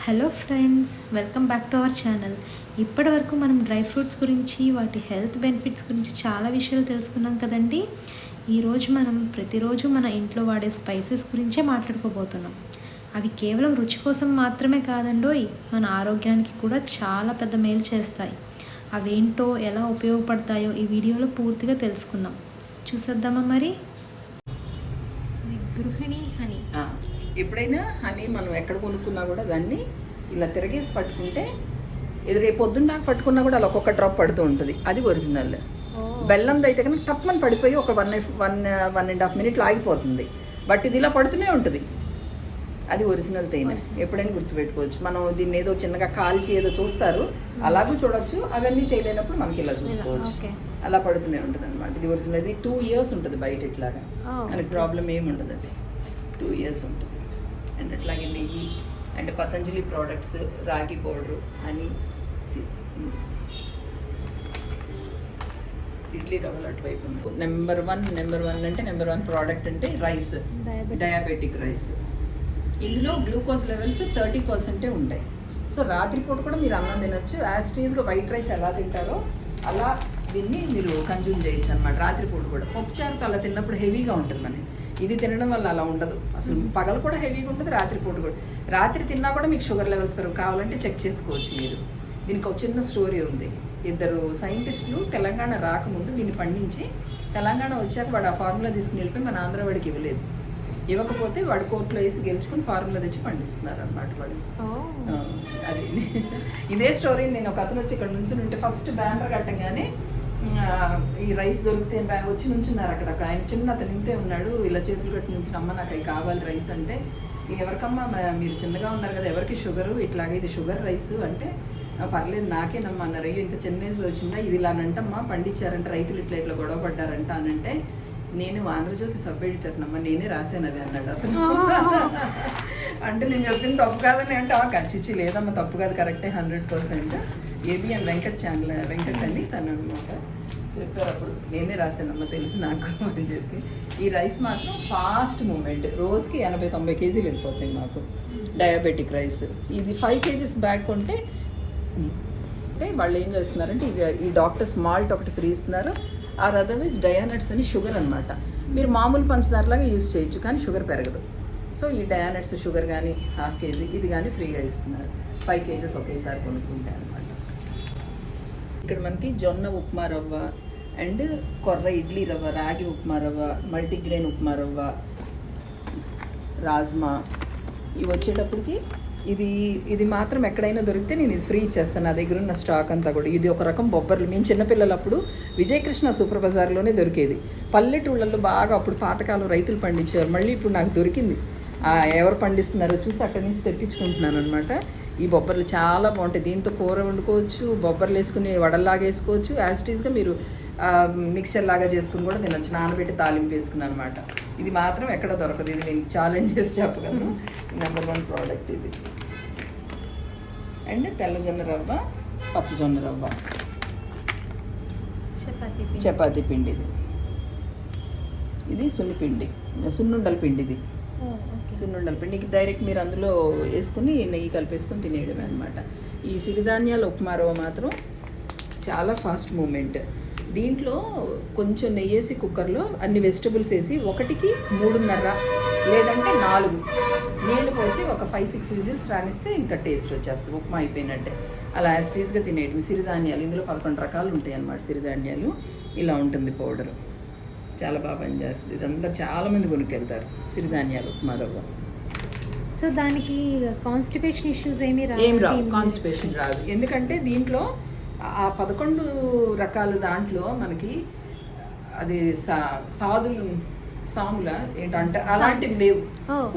Hello friends, welcome back to our channel. ఇప్పటి వరకు మనం డ్రై ఫ్రూట్స్ గురించి, వాటి హెల్త్ బెనిఫిట్స్ గురించి చాలా విషయాలు తెలుసుకున్నాం కదండి. ఈరోజు మనం ప్రతిరోజు మన ఇంట్లో వాడే స్పైసెస్ గురించే మాట్లాడుకోబోతున్నాం. అవి కేవలం రుచి కోసం మాత్రమే కాదండోయ్, మన ఆరోగ్యానికి కూడా చాలా పెద్ద మేలు చేస్తాయి. అవేంటో, ఎలా ఉపయోగపడతాయో ఈ వీడియోలో పూర్తిగా తెలుసుకుందాం. చూసేద్దామా మరి? గృహిణి హనీ. ఎప్పుడైనా హనీ మనం ఎక్కడ కొనుక్కున్నా కూడా దాన్ని ఇలా తిరగేసి పట్టుకుంటే ఇది రేపు పొద్దున్న దాకా పట్టుకున్నా కూడా అలా ఒక్కొక్క డ్రాప్ పడుతూ ఉంటుంది. అది ఒరిజినల్. బెల్లంది అయితే కనుక టప్మని పడిపోయి ఒక 1.5 మినిట్లు ఆగిపోతుంది. బట్ ఇది ఇలా పడుతూనే ఉంటుంది. అది ఒరిజినల్ తేనె. ఎప్పుడైనా గుర్తుపెట్టుకోవచ్చు. మనం దీన్ని ఏదో చిన్నగా కాల్చి ఏదో చూస్తారు, అలాగూ చూడొచ్చు. అవన్నీ చేయలేనప్పుడు మనకి ఇలా చూసుకోవచ్చు. అలా పడుతూనే ఉంటుంది అనమాట. ఇది ఒరిజినల్. ఇది 2 years ఉంటుంది బయట ఇట్లాగా. మనకి ప్రాబ్లం ఏమి ఉండదు. అది 2 years ఉంటుంది. అండ్ అట్లాగే నెయ్యి అండ్ పతంజలి ప్రోడక్ట్స్, రాగి పౌడరు అని, ఇడ్లీ రవ్వలు అటువైపు ఉంది. నెంబర్ వన్ అంటే నెంబర్ 1 ప్రోడక్ట్ అంటే రైస్, డయాబెటిక్ రైస్. ఇందులో గ్లూకోజ్ లెవెల్స్ 30% ఉంటాయి. సో రాత్రిపూట కూడా మీరు అన్నం తినొచ్చు. యాస్ట్రీస్గా వైట్ రైస్ ఎలా తింటారో అలా దీన్ని మీరు కన్జ్యూమ్ చేయొచ్చు అనమాట. రాత్రిపూట కూడా పప్పుచారుతో అలా తిన్నప్పుడు హెవీగా ఉంటుంది. మనకి ఇది తినడం వల్ల అలా ఉండదు. అసలు పగలు కూడా హెవీగా ఉంటుంది, రాత్రిపూట కూడా. రాత్రి తిన్నా కూడా మీకు షుగర్ లెవెల్స్ పెరుగు కావాలంటే చెక్ చేసుకోవచ్చు మీరు. దీనికి ఒక చిన్న స్టోరీ ఉంది. 2 సైంటిస్టులు తెలంగాణ రాకముందు దీన్ని పండించి, తెలంగాణ వచ్చాక వాడు ఆ ఫార్ములా తీసుకుని వెళ్ళిపోయి మన ఆంధ్ర వాడికి ఇవ్వలేదు. ఇవ్వకపోతే వాడు కోర్టులో వేసి గెలుచుకుని ఫార్ములా తెచ్చి పండిస్తున్నారు అనమాట వాళ్ళు. అది ఇదే స్టోరీ. నేను ఒక అతను వచ్చి ఇక్కడ నుంచి ఉంటే ఫస్ట్ బ్యానర్ కట్టంగానే ఈ రైస్ దొరికితే వచ్చి నుంచున్నారు అక్కడ. ఆయన చిన్న అతను ఇంతే ఉన్నాడు, ఇలా చేతులు కట్టి నుంచి, అమ్మ నాకు అవి కావాలి రైస్ అంటే, ఎవరికమ్మా మీరు చిన్నగా ఉన్నారు కదా, ఎవరికి షుగరు, ఇట్లాగే ఇది షుగర్ రైస్ అంటే, పర్లేదు నాకేనమ్మా అన్నారు. అయ్యో ఇంత చిన్న ఏజ్లో వచ్చిందా, ఇది ఇలా అనంటమ్మా పండించారంట, రైతులు ఇట్లా గొడవ పడ్డారంట అనంటే, నేను ఆంధ్రజ్యోతి సబ్ ఎడిటర్నమ్మా, నేనే రాశాను అది అన్నాడు అతను. అంటే నేను చెప్పింది తప్పు కాదని అంటే, ఖచ్చితంగా లేదమ్మా తప్పు కాదు, కరెక్టే 100%. ఏబిఎన్ వెంకట్ అని తను అనమాట చెప్పారు. అప్పుడు నేనే రాశానమ్మా తెలుసు నాకు అని చెప్పి. ఈ రైస్ మాత్రం ఫాస్ట్ మూమెంట్, రోజుకి 80-90 కేజీలు వెళ్ళిపోతాయి మాకు. డయాబెటిక్ రైస్ ఇది 5 kgs బ్యాగ్ కొంటే అంటే వాళ్ళు ఏం చేస్తున్నారంటే, ఈ డాక్టర్స్ మాల్ట్ ఒకటి ఫ్రీ ఇస్తున్నారు. ఆర్ అదర్వైజ్ డయానట్స్ అని షుగర్ అనమాట. మీరు మామూలు పంచదారలాగా యూజ్ చేయొచ్చు, కానీ షుగర్ పెరగదు. సో ఈ డయానట్స్ షుగర్ కానీ 1/2 kg ఇది కానీ ఫ్రీగా ఇస్తున్నారు. 5 kgs ఒకేసారి కొనుక్కుంటే అనమాట. ఇక్కడ మనకి జొన్న ఉప్మా రవ్వ అండ్ కొర్ర ఇడ్లీ రవ్వ, రాగి ఉప్మా రవ్వ, మల్టీగ్రెయిన్ ఉప్మా రవ్వ, రాజ్మా ఇవి వచ్చేటప్పటికి ఇది మాత్రం ఎక్కడైనా దొరికితే నేను ఇది ఫ్రీ ఇచ్చేస్తాను. నా దగ్గర ఉన్న స్టాక్ అంతా కూడా. ఇది ఒక రకం బొబ్బర్లు. మేము చిన్నపిల్లలప్పుడు విజయకృష్ణ సూపర్ బజార్లోనే దొరికేది. పల్లెటూళ్ళల్లో బాగా అప్పుడు పాతకాలం రైతులు పండించేవారు. మళ్ళీ ఇప్పుడు నాకు దొరికింది. ఎవరు పండిస్తున్నారో చూసి అక్కడి నుంచి తెప్పించుకుంటున్నాను అనమాట. ఈ బొబ్బర్లు చాలా బాగుంటాయి. దీంతో కూర వండుకోవచ్చు, బొబ్బర్లు వేసుకుని వడల్లాగా వేసుకోవచ్చు, యాస్టీస్గా మీరు మిక్చర్ లాగా చేసుకుని కూడా తినొచ్చు. నానబెట్టి తాలింపు వేసుకున్నాను అనమాట. ఇది మాత్రం ఎక్కడ దొరకదు. ఇది నేను ఛాలెంజ్ చేసి చెప్పగలను. నెంబర్ 1 ప్రోడక్ట్ ఇది. అండ్ తెల్లజొన్న రవ్వ, పచ్చజొన్న రవ్వ, చపాతీ పిండి. ఇది సున్నిపిండి, సున్నుండల పిండి. ఇది సున్నుండల పిండి డైరెక్ట్ మీరు అందులో వేసుకుని నెయ్యి కలిపేసుకొని తినేయడమే అనమాట. ఈ సిరిధాన్యాల ఉప్మా రవ్వ మాత్రం చాలా ఫాస్ట్ మూమెంట్. దీంట్లో కొంచెం నెయ్యి వేసి కుక్కర్లో అన్ని వెజిటబుల్స్ వేసి 1కి 3.5 లేదంటే 4 నీళ్ళు పోసి ఒక 5-6 విజిల్స్ రానిస్తే ఇంకా టేస్ట్ వచ్చేస్తుంది. ఉప్మా అయిపోయినట్టే. అలా యాస్టీస్గా తినేయడం. సిరిధాన్యాలు ఇందులో 11 రకాలు ఉంటాయి అన్నమాట. సిరిధాన్యాలు ఇలా ఉంటుంది పౌడరు. చాలా బాగా పనిచేస్తుంది. ఇదంతా చాలామంది కొనుక్కెళ్తారు సిరిధాన్యాలు ఉప్మా రవ్వ. సో దానికి కాన్స్టిపేషన్ ఇష్యూస్ ఏమి రావు. కాన్స్టిపేషన్ రాదు. ఎందుకంటే దీంట్లో ఆ 11 రకాల దాంట్లో మనకి అది సాముల ఏంటంటే అలాంటివి లేవు.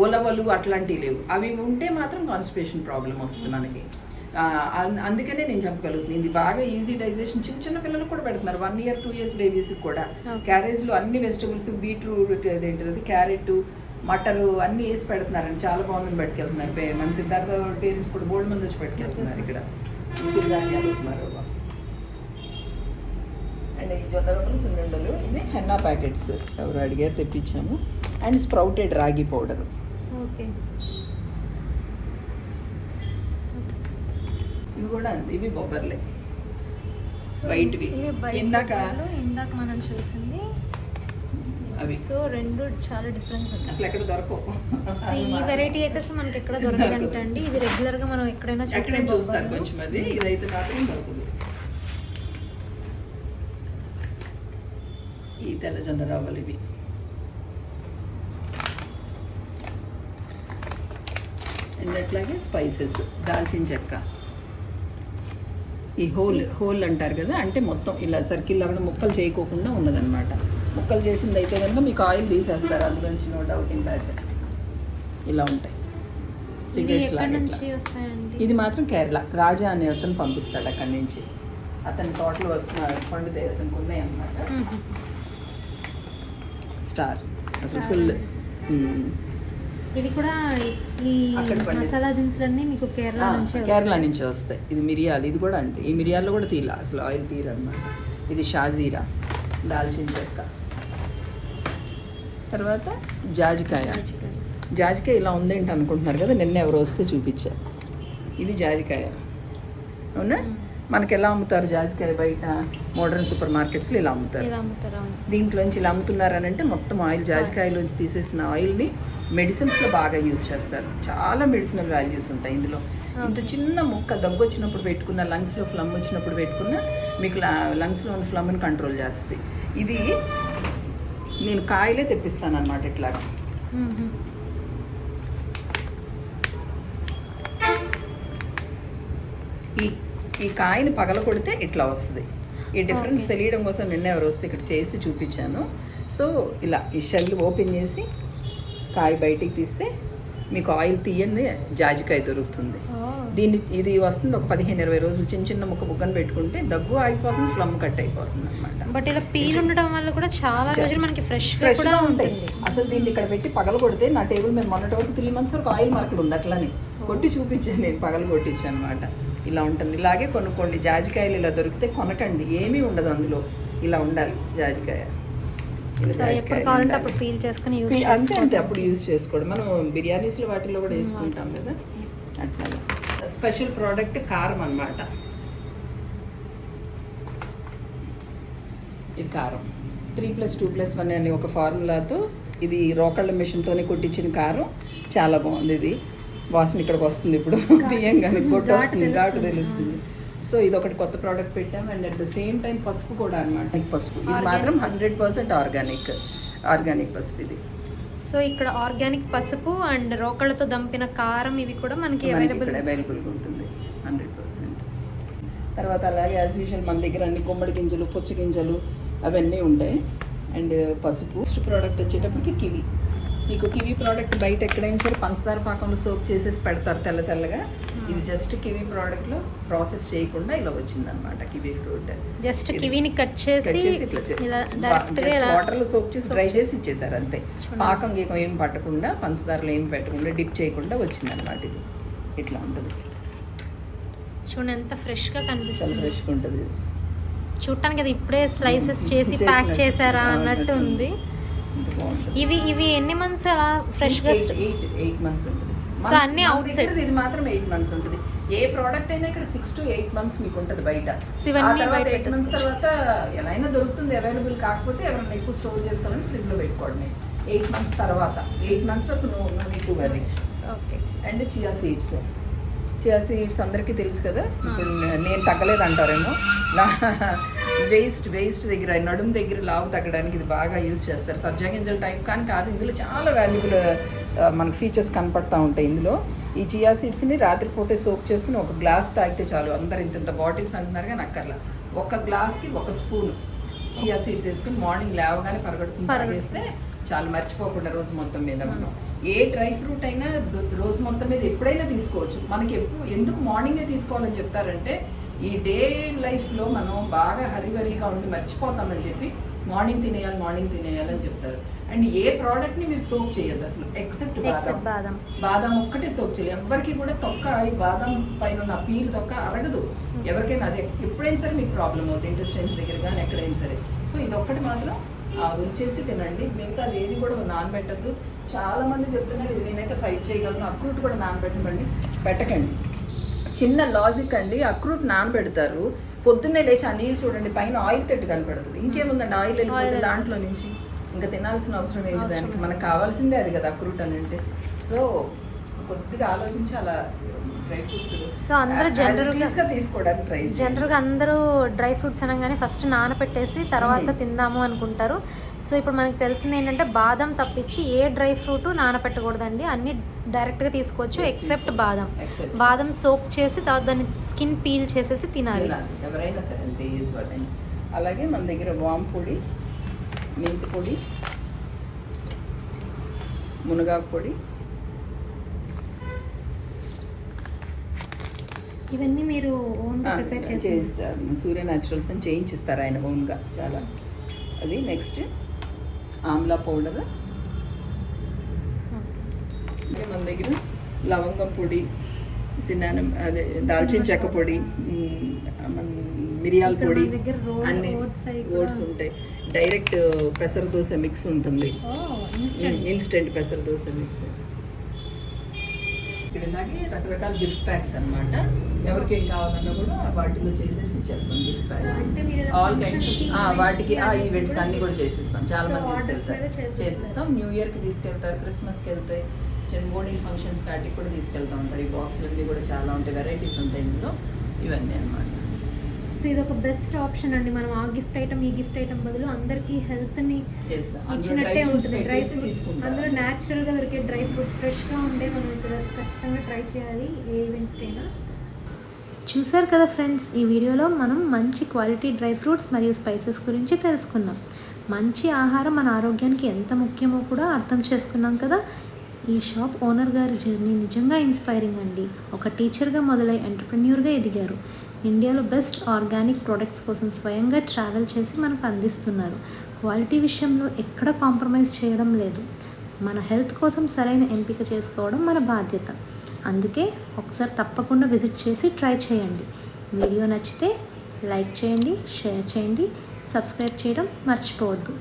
ఉలవలు అట్లాంటివి లేవు. అవి ఉంటే మాత్రం కాన్స్టిపేషన్ ప్రాబ్లం వస్తుంది మనకి. అందుకనే నేను చెప్పగలుగుతున్నాను. ఇది బాగా ఈజీ డైజెషన్. చిన్న పిల్లలకు కూడా పెడుతున్నారు. 1 year 2 years బేబీస్కి కూడా. క్యారేజ్లో అన్ని వెజిటబుల్స్, బీట్రూట్, అదేంటిది క్యారెట్, మటరు అన్నీ వేసి పెడుతున్నారండి. చాలా బాగుందని పెట్టుకెళ్తున్నారు. మన సిద్ధార్థ పేరెంట్స్ కూడా బోల్డ్ మంది వచ్చి పెట్టుకెళ్తున్నారు ఇక్కడ. ఈ సిద్ధార్థాలు ఉన్నారు. అండ్ ఈ జొన్న రవ్వలు, సున్నుండలు, ఇది హెన్నా ప్యాకెట్స్ ఎవరు అడిగారు తెప్పించాము. అండ్ స్ప్రౌటెడ్ రాగి పౌడరు. ఓకే. ఇవి కూడా అంతే, ఇవి బొబ్బర్లే వైట్వి. ఇందాక మనం చూసింది అవి సో రెండు చాలా డిఫరెన్స్ ఉంది. అసలు ఎక్కడ దొరకవు. ఈ వెరైటీ అయితే అసలు మనకి ఎక్కడ దొరకదంటండి. ఇది రెగ్యులర్ గా మనం ఎక్కడైనా చూస్తారు కొంచెం, అది ఇదైతే మాత్రం దొరకదు. ఈ తెల్లజొన్న రవ్వలు ఇవి. అండ్ అట్లాగే స్పైసెస్, దాల్చిన చెక్క, ఈ హోల్ అంటారు కదా, అంటే మొత్తం ఇలా సర్కిల్ లాగా ముక్కలు చేయకోకుండా ఉన్నదన్నమాట. ముక్కలు చేసింది అయితే కనుక మీకు ఆయిల్ తీసేస్తారు అందులోంచి, నో డౌట్ ఇన్ దాట్. ఇలా ఉంటాయి సిగరెట్స్ లాగా. ఇది మాత్రం కేరళ, రాజా అనే అతను పంపిస్తాడు అక్కడి నుంచి. అతని తోటలు వస్తున్నారు, పండుతాయి అతనికి ఉన్నాయి అన్నమాట. స్టార్ అసలు ఫుల్. ఇవి కూడా ఈ మసాలా దినుసులన్నీ మీకు కేరళ నుంచి వస్తాయి. ఇది మిరియాలు, ఇది కూడా అంతే. ఈ మిరియాల్లో కూడా తీలా, అసలు ఆయిల్ తీరు అన్నమాట. ఇది షాజీరా, దాల్చిన చెక్క. తర్వాత జాజికాయ. జాజికాయ ఇలా ఉందేంటి అనుకుంటున్నారు కదా, నిన్న ఎవరు వస్తే చూపించారు. ఇది జాజికాయ, అవునా? మనకి ఎలా అమ్ముతారు జాజికాయ బయట మోడర్న్ సూపర్ మార్కెట్స్లో ఇలా అమ్ముతారు. దీంట్లోంచి ఇలా అమ్ముతున్నారని అంటే మొత్తం ఆయిల్ జాజికాయలోంచి తీసేసిన ఆయిల్ని మెడిసిన్స్లో బాగా యూజ్ చేస్తారు. చాలా మెడిసినల్ వాల్యూస్ ఉంటాయి ఇందులో. ఇంత చిన్న ముక్క దగ్గు వచ్చినప్పుడు పెట్టుకున్న, లంగ్స్లో ఫ్లమ్ వచ్చినప్పుడు పెట్టుకున్న మీకు లంగ్స్లో ఉన్న ఫ్లమ్ని కంట్రోల్ చేస్తుంది. ఇది నేను కాయలే తెప్పిస్తాను అన్నమాట. ఇట్లాగా ఈ కాయని పగల కొడితే ఇట్లా వస్తుంది. ఈ డిఫరెన్స్ తెలియడం కోసం నిన్న ఎవరు వస్తే ఇక్కడ చేసి చూపించాను. సో ఇలా ఈ షెల్ ఓపెన్ చేసి కాయ బయటికి తీస్తే మీకు ఆయిల్ తీయని జాజికాయ దొరుకుతుంది. ఇది వస్తుంది ఒక 15-20 రోజులు. చిన్న చిన్న ముక్క బుగ్గను పెట్టుకుంటే దగ్గు ఆగిపోతుంది, ఫ్లమ్ కట్ అయిపోతుంది అనమాట. బట్ ఇలా పీల్ ఉండడం వల్ల కూడా చాలా రోజులు మనకి ఫ్రెష్గా ఉంటాయి. అసలు దీన్ని ఇక్కడ పెట్టి పగల కొడితే, నా టేబుల్ మీద మొన్నటి వరకు 3 months వరకు ఆయిల్ మార్కులు ఉంది. అట్లానే కొట్టి చూపించాను నేను, పగల కొట్టించాను అనమాట. ఇలా ఉంటుంది. ఇలాగే కొనుక్కోండి జాజికాయలు. ఇలా దొరికితే కొనకండి, ఏమీ ఉండదు అందులో. ఇలా ఉండాలి జాజికాయ. అంతే అప్పుడు యూజ్ చేసుకోవడం. మనం బిర్యానీస్లో వాటిల్లో కూడా వేసుకుంటాం కదా అట్లా. స్పెషల్ ప్రోడక్ట్ కారం అన్నమాట. ఇది కారం 3+2+1 అనే ఒక ఫార్ములాతో, ఇది రోకళ్ళ మిషన్తోనే కొట్టించిన కారం. చాలా బాగుంది. ఇది వాసన ఇక్కడికి వస్తుంది ఇప్పుడు తీయంగానే, గొడ్డు వస్తుంది, ఘాటు తెలుస్తుంది. సో ఇది ఒకటి కొత్త ప్రోడక్ట్ పెట్టాం. And at the same time పసుపు కూడా అనమాట. పసుపు ఇది మాత్రం 100% ఆర్గానిక్ పసుపు ఇది. సో ఇక్కడ ఆర్గానిక్ పసుపు అండ్ రోకళ్ళతో దంపిన కారం, ఇవి కూడా మనకి అవైలబుల్గా ఉంటుంది 100%. తర్వాత అలాగే యాజ్ యూజువల్ మన దగ్గర అన్ని గుమ్మడి గింజలు, పుచ్చ గింజలు అవన్నీ ఉంటాయి. అండ్ పసుపు. నెక్స్ట్ ప్రోడక్ట్ వచ్చేటప్పటికి కివి. మీకు కివీ ప్రోడక్ట్ బయట ఎక్కడైనా సరే పంచదార పాకంలో సోప్ చేసేసి పెడతారు తెల్లగా. ఇది జస్ట్ కివీ ప్రోడక్ట్లో ప్రాసెస్ చేయకుండా ఇలా వచ్చిందనమాట. కివీ ఫ్రూట్ జస్ట్ కివీని కట్ చేసి వాటర్లో సోప్ చేసి డ్రై చేసి ఇచ్చేసారు అంతే. పాకం గీకం ఏం పట్టకుండా, పంచదారలో ఏం పెట్టకుండా, డిప్ చేయకుండా వచ్చిందనమాట. ఇది ఇట్లా ఉంటుంది. చూడండి ఎంత ఫ్రెష్గా కనిపిస్తుంది. ఫ్రెష్గా ఉంటుంది. చూడటానికి అది ఇప్పుడే స్లైసెస్ చేసి ప్యాక్ చేశారా అన్నట్టు ఉంది. ఇవి ఎన్ని మంత్స్ అలా ఫ్రెష్గా? 8 months ఉంటుంది. సో అన్ని అవుట్ సైడ్. ఇది మాత్రం 8 months ఉంటుంది. ఏ ప్రోడక్ట్ అయినా ఇక్కడ 6 to 8 months మీకు ఉంటుంది బయట. 8 months తర్వాత ఎలా అయినా దొరుకుతుంది. అవైలబుల్ కాకపోతే ఎవరైనా ఎక్కువ స్టోర్ చేసుకోవాలని ఫ్రిడ్జ్లో పెట్టుకోవడమే. 8 months తర్వాత 8 months వరకు no need to worry. Okay. And chia seeds అందరికీ తెలుసు కదా. ఇప్పుడు నేను తగ్గలేదు అంటారేమో. వేస్ట్ దగ్గర, నడుము దగ్గర లావు తగ్గడానికి ఇది బాగా యూజ్ చేస్తారు. సబ్జా గింజల టైప్ కానీ కాదు, ఇందులో చాలా వాల్యుబుల్ మనకు ఫీచర్స్ కనపడతా ఉంటాయి ఇందులో. ఈ చియా సీడ్స్ని రాత్రిపూటే సోప్ చేసుకుని ఒక గ్లాస్ తాగితే చాలు. అందరు ఇంత బాటిల్స్ అంటున్నారు కానీ అక్కర్లా. ఒక గ్లాస్కి 1 spoon చియా సీడ్స్ వేసుకుని మార్నింగ్ లేవగానే పరగడుకుని తాగేస్తే చాలు. మర్చిపోకుండా రోజు మొత్తం మీద మనం ఏ డ్రై ఫ్రూట్ అయినా రోజు మొత్తం మీద ఎప్పుడైనా తీసుకోవచ్చు. మనకి ఎందుకు మార్నింగే తీసుకోవాలని చెప్తారంటే, ఈ డే లైఫ్లో మనం బాగా హరివరిగా ఉండి మర్చిపోతామని చెప్పి మార్నింగ్ తినేయాలని చెప్తారు. అండ్ ఏ ప్రోడక్ట్ని మీరు సోప్ చేయొద్దు అసలు, ఎక్సెప్ట్ బాదం ఒక్కటే సోప్ చేయాలి. ఎవరికి కూడా తొక్క, ఈ బాదం పైన ఉన్న పీల్ తొక్క అరగదు ఎవరికైనా. అదే ఎప్పుడైనా సరే మీకు ప్రాబ్లం అవుతుంది, ఇంటెస్టైన్స్ దగ్గర కానీ ఎక్కడైనా సరే. సో ఇది ఒక్కటి మాత్రం రుచేసి తినండి. మిగతా ఏది కూడా నానబెట్టద్దు. చాలా మంది చెప్తున్నారు, ఇది నేనైతే ఫైట్ చేయగలను, అక్రూట్ కూడా నానబెట్టండి, పెట్టకండి. చిన్న లాజిక్ అండి, అక్రూట్ నానబెడతారు, పొద్దున్నే లేచి ఆ నీళ్ళు చూడండి పైన ఆయిల్ తెట్టు కనపడుతుంది. ఇంకేముందండి, ఆయిల్ వెళ్ళిపోతుంది దాంట్లో నుంచి, ఇంకా తినాల్సిన అవసరం ఏంటి దానికి, మనకు కావాల్సిందే అది కదా అక్రూట్ అని అంటే. సో కొద్దిగా ఆలోచించి అలా డ్రై ఫ్రూట్స్ సో అందరూ జనరల్గా తీసుకోవడానికి ట్రై చేయండి. జనరల్గా అందరూ డ్రై ఫ్రూట్స్ అనగానే ఫస్ట్ నానపెట్టేసి తర్వాత తిందాము అనుకుంటారు. సో ఇప్పుడు మనకి తెలిసింది ఏంటంటే బాదం తప్పించి ఏ డ్రై ఫ్రూట్ నానపెట్టకూడదండి, అన్ని డైరెక్ట్గా తీసుకోవచ్చు ఎక్సెప్ట్ బాదం. బాదం సోక్ చేసి తర్వాత దాన్ని స్కిన్ పీల్ చేసేసి తినాలి ఎవరైనా సరే అంతే ఏజ్ వాళ్ళని. అలాగే మన దగ్గర వామ్ పొడి, మెంతి పొడి, మునగాకు పొడి, ఇవన్నీ మీరు ఓన్గా ప్రిపేర్ చేస్తారు. సూర్య న్యాచురల్స్ అని చేయించిస్తారు ఆయన ఓన్గా చాలా. అది నెక్స్ట్ ఆమ్లా పౌడర్, మన దగ్గర లవంగం పొడి, సినానం అదే దాల్చిన చెక్క పొడి, మిరియాల పొడి, అన్ని ఓట్స్ ఉంటాయి. డైరెక్ట్ పెసర దోశ మిక్స్ ఉంటుంది, ఇన్స్టెంట్ పెసర దోశ మిక్స్. ఇక్కడ ఇలాగే రకరకాల గిఫ్ట్ ప్యాక్స్ అన్నమాట. ఎవరికి ఏం కావాలన్నా కూడా వాటిలో చేసేసి ఇచ్చేస్తాం గిఫ్ట్ ప్యాక్స్. ఆల్ కైండ్స్ వాటికి ఆ ఈవెంట్స్ అన్నీ కూడా చేసిస్తాం. చాలా మంది తీసుకెళ్తారు, చేసిస్తాం. న్యూ ఇయర్కి తీసుకెళ్తారు, క్రిస్మస్కి వెళ్తాయి, చిన్న బోర్డింగ్ ఫంక్షన్స్ వాటికి కూడా తీసుకెళ్తూ ఉంటారు. ఈ బాక్సులు అన్నీ కూడా చాలా ఉంటాయి, వెరైటీస్ ఉంటాయి ఇందులో. ఇవన్నీ అన్నమాట. సో ఇది ఒక బెస్ట్ ఆప్షన్ అండి. మనం ఆ గిఫ్ట్ ఐటమ్ ఈ గిఫ్ట్ ఐటమ్ బదులు అందరికీ హెల్త్ని ఇచ్చినట్టే ఉంటుంది. డ్రై ఫ్రూట్స్ అందులో న్యాచురల్గా దొరికే డ్రై ఫ్రూట్స్ ఫ్రెష్గా ఉండే మనం ఇక్కడ ఖచ్చితంగా ట్రై చేయాలి ఏ ఈవెంట్స్కైనా. చూసారు కదా ఫ్రెండ్స్, ఈ వీడియోలో మనం మంచి క్వాలిటీ డ్రై ఫ్రూట్స్ మరియు స్పైసెస్ గురించి తెలుసుకున్నాం. మంచి ఆహారం మన ఆరోగ్యానికి ఎంత ముఖ్యమో కూడా అర్థం చేసుకున్నాం కదా. ఈ షాప్ ఓనర్ గారి జర్నీ నిజంగా ఇన్స్పైరింగ్ అండి. ఒక టీచర్గా మొదలై ఎంటర్ప్రెన్యూర్గా ఎదిగారు. ఇండియాలో బెస్ట్ ఆర్గానిక్ ప్రొడక్ట్స్ కోసం స్వయంగా ట్రావెల్ చేసి మనకు అందిస్తున్నారు. క్వాలిటీ విషయంలో ఎక్కడ కాంప్రమైజ్ చేయడం లేదు. మన హెల్త్ కోసం సరైన ఎంపిక చేసుకోవడం మన బాధ్యత. అందుకే ఒకసారి తప్పకుండా విజిట్ చేసి ట్రై చేయండి. వీడియో నచ్చితే లైక్ చేయండి, షేర్ చేయండి, సబ్స్క్రైబ్ చేయడం మర్చిపోవద్దు.